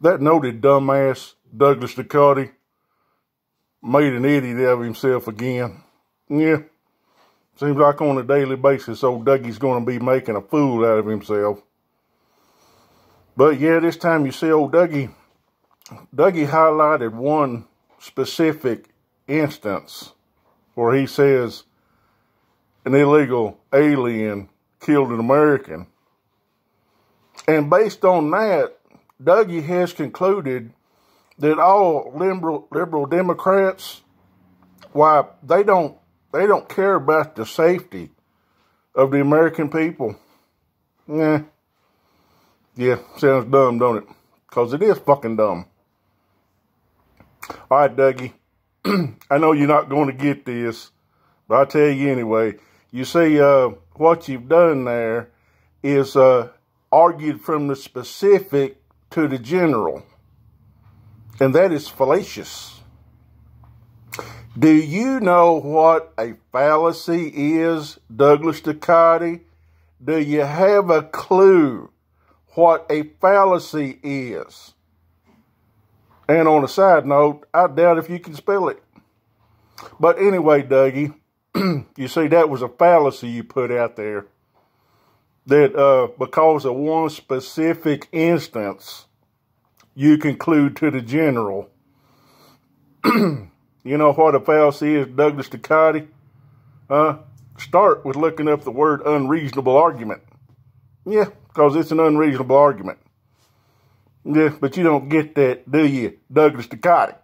that noted dumbass Douglas Ducote made an idiot of himself again. Yeah, seems like on a daily basis, old Dougie's going to be making a fool out of himself. But yeah, this time you see old Dougie highlighted one specific instance where he says an illegal alien killed an American. And based on that, Dougie has concluded that all liberal Democrats, why, they don't care about the safety of the American people. Yeah, sounds dumb, don't it? Because it is fucking dumb. All right, Dougie. I know you're not going to get this, but I'll tell you anyway. You see, what you've done there is argued from the specific to the general. And that is fallacious. Do you know what a fallacy is, Douglas Ducote? Do you have a clue what a fallacy is? And on a side note, I doubt if you can spell it. But anyway, Dougie, you see, that was a fallacy you put out there. That because of one specific instance, you conclude to the general. You know what a fallacy is, Douglas Ducote? Start with looking up the word unreasonable argument. Yeah, because it's an unreasonable argument. Yeah, but you don't get that, do you, Douglas Ducote?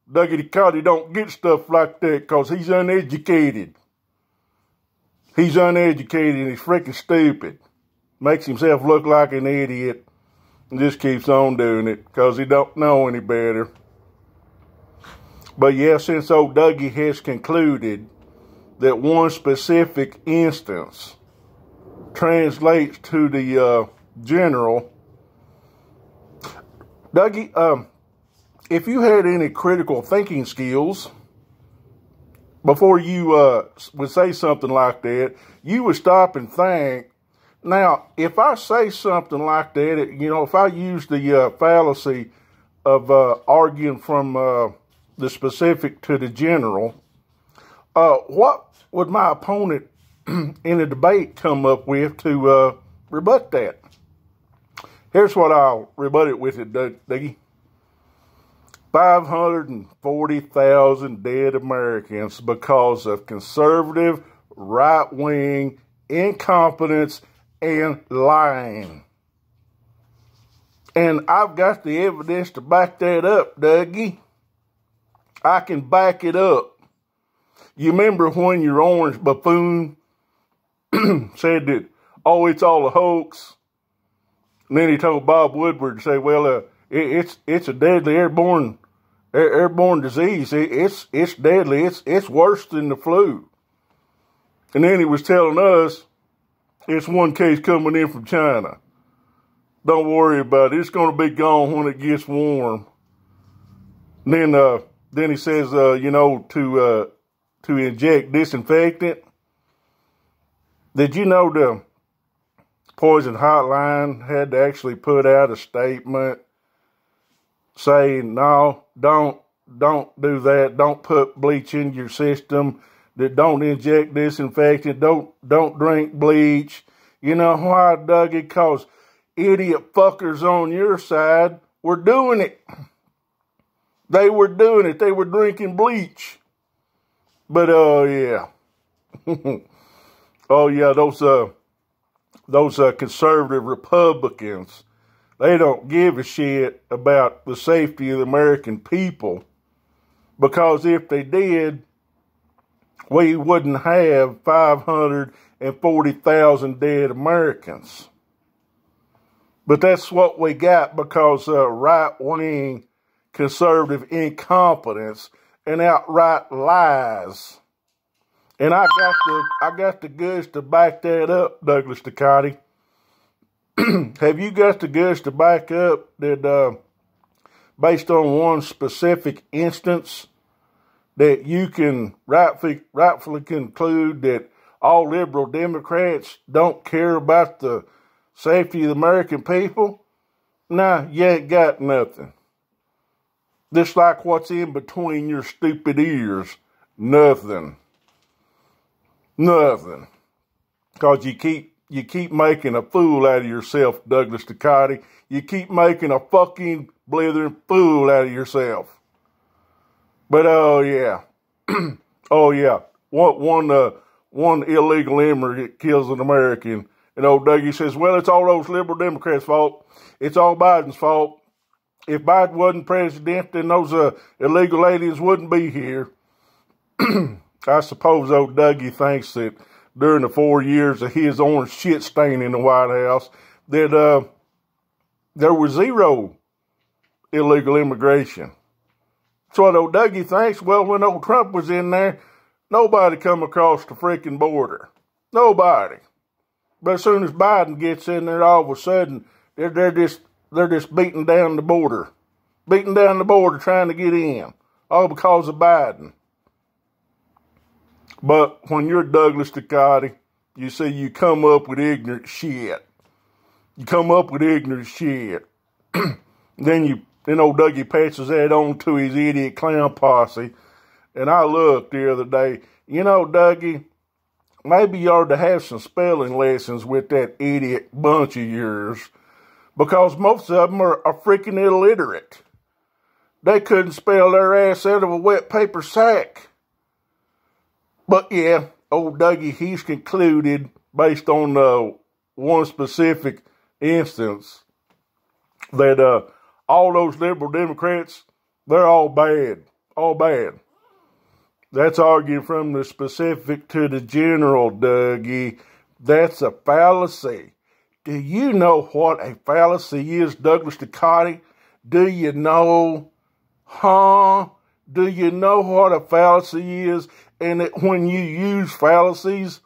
Dougie Ducote don't get stuff like that because he's uneducated. He's uneducated and he's freaking stupid. Makes himself look like an idiot and just keeps on doing it because he don't know any better. But yeah, since old Dougie has concluded that one specific instance translates to the general, Dougie, if you had any critical thinking skills, before you would say something like that, you would stop and think. Now, if I say something like that, you know, if I use the fallacy of arguing from the specific to the general, what would my opponent in a debate come up with to rebut that? Here's what I'll rebut it with, Dougie. 540,000 dead Americans because of conservative, right-wing incompetence and lying. And I've got the evidence to back that up, Dougie. I can back it up. You remember when your orange buffoon said that, oh, it's all a hoax? And then he told Bob Woodward to say, well, it's a deadly airborne disease. It's deadly. It's worse than the flu. And then he was telling us it's one case coming in from China. Don't worry about it. It's going to be gone when it gets warm. And then he says, you know, to inject disinfectant. Did you know the Poison Hotline had to actually put out a statement saying, no, don't do that. Don't put bleach in your system. That don't inject disinfectant. Don't drink bleach. You know why, Dougie? Because idiot fuckers on your side were doing it. They were doing it. They were drinking bleach. But, yeah. Oh, yeah, those conservative Republicans, they don't give a shit about the safety of the American people. Because if they did, we wouldn't have 540,000 dead Americans. But that's what we got because right-wing conservative incompetence and outright lies. And I got the goods to back that up, Douglas Ducote. Have you got the goods to back up that based on one specific instance that you can rightfully conclude that all liberal Democrats don't care about the safety of the American people? Nah, you ain't got nothing. Just like what's in between your stupid ears. Nothing. Nothing. Because you keep making a fool out of yourself, Douglas Ducote. You keep making a fucking blithering fool out of yourself. But, oh, yeah. Oh, yeah. One illegal immigrant kills an American. And old Dougie says, well, it's all those liberal Democrats' fault. It's all Biden's fault. If Biden wasn't president, then those illegal aliens wouldn't be here. I suppose old Dougie thinks that during the 4 years of his orange shit stain in the White House, that there was zero illegal immigration. So what old Dougie thinks, well, when old Trump was in there, nobody come across the freaking border. Nobody. But as soon as Biden gets in there, all of a sudden, they're just beating down the border. Beating down the border trying to get in. All because of Biden. But when you're Douglas Ducote, you see you come up with ignorant shit. You come up with ignorant shit. Then old Dougie passes that on to his idiot clown posse. And I looked the other day, you know, Dougie, maybe you ought to have some spelling lessons with that idiot bunch of yours. Because most of them are freaking illiterate. They couldn't spell their ass out of a wet paper sack. But yeah, old Dougie, he's concluded, based on one specific instance, that all those liberal Democrats, they're all bad. All bad. That's arguing from the specific to the general, Dougie. That's a fallacy. Do you know what a fallacy is, Douglas Ducote? Do you know? Huh? Do you know what a fallacy is? And that when you use fallacies,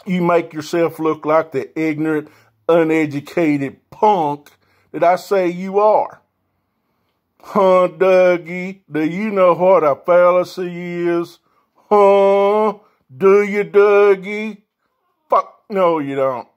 you make yourself look like the ignorant, uneducated punk that I say you are. Huh, Dougie? Do you know what a fallacy is? Huh? Do you, Dougie? Fuck, no, you don't.